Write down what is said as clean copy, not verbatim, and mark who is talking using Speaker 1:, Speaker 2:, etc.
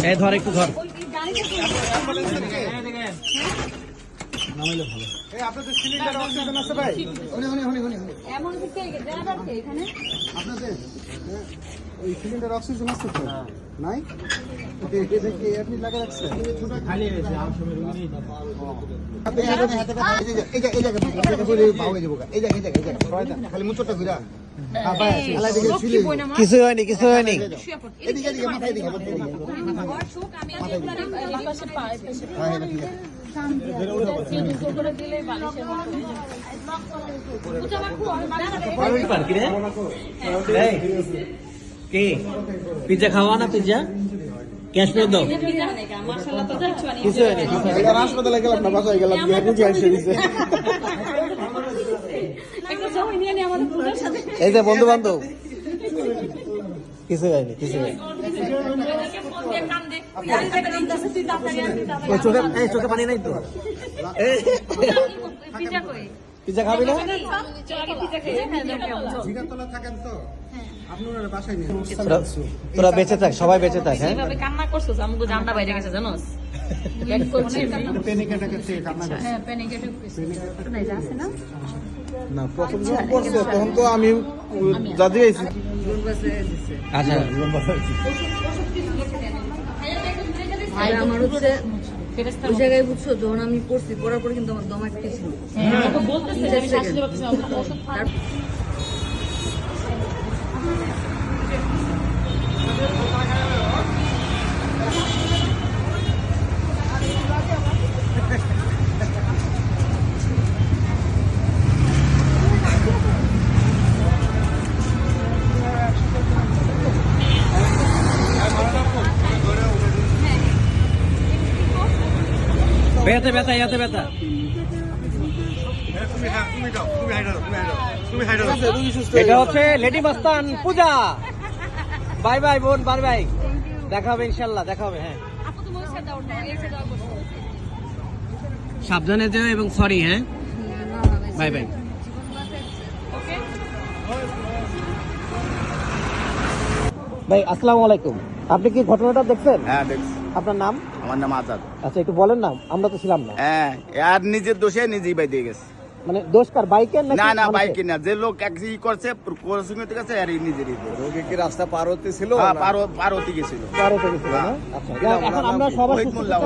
Speaker 1: এই ধর একটু ধর।
Speaker 2: নামাইলে ভালো। এই আপনাদের সিলিন্ডার অক্সিজেন আছে ভাই?
Speaker 3: এমন কিছু জানা আছে এখানে?
Speaker 2: আপনাদের ওই সিলিন্ডার অক্সিজেন আছে তো? নাই? এটা কি আপনি লাগা রাখছেন?
Speaker 1: খালি হয়েছে আর সময় রুগী নেই।
Speaker 2: খালি মুচটা ঘুরা
Speaker 1: কিছু হয়নি, কিছু হয়নি। পিজ্জা খাওয়া না? পিজ্জা ক্যাশ করে দাও। কিছু হয়নি।
Speaker 2: হাসপাতালে গেলাম না, বাসায় গেলাম,
Speaker 1: এই যে বন্ধু বান্ধব, কিছু হয়নি, কিছু হয়নি। চোখে পানি নাই তো? পিজ্জা খাবি না?
Speaker 2: জিগাতলা থাকেন তো আপনারা বাসায় নিয়ে
Speaker 1: তোরা বেঁচে থাক, সবাই বেঁচে থাক। হ্যাঁ,
Speaker 3: কান্না করছো, আমাকে জানটা বাইরে গেছে জানোস?
Speaker 2: না প্রথম যখন করছে তখন তো আমি যা দিয়েছি।
Speaker 1: আচ্ছা
Speaker 3: আমার হচ্ছে ওই জায়গায় বুঝছো, যখন আমি পড়ছি, পড়ার পরে কিন্তু আমার দম আটকে ছিল।
Speaker 1: ব্যথা ব্যথা, এতে ব্যথা। এটা হচ্ছে লেডি মাস্তান পূজা। বাই বাই বোন, বাই বাই, দেখা হবে ইনশাল্লাহ, দেখা হবে। হ্যাঁ, সাবধানে যেও এবং সরি। হ্যাঁ, বাই বাই। ভাই আসসালামু আলাইকুম, আপনি কি ঘটনাটা দেখছেন?
Speaker 4: হ্যাঁ দেখছি।
Speaker 1: আপনার নাম?
Speaker 4: আমার নাম আজাদ।
Speaker 1: আচ্ছা একটু বলেন না, আমরা তো ছিলাম না।
Speaker 4: হ্যাঁ, আর নিজের দোষে নিজেই বাই দিয়ে গেছে।
Speaker 1: মানে দোষ কার, বাইকের নাকি
Speaker 4: না না,
Speaker 1: মানুষের?
Speaker 4: বাইকে না, যে লোক এক করছে করতে গেছে আর নিজেরই দোষ।
Speaker 2: রোগী কি রাস্তা পার হতে ছিল?
Speaker 4: পার হতে গেছিল।
Speaker 1: পারে তো গেছিল না? আচ্ছা, এখন আমরা সবাই
Speaker 4: ওহিদ মোল্লা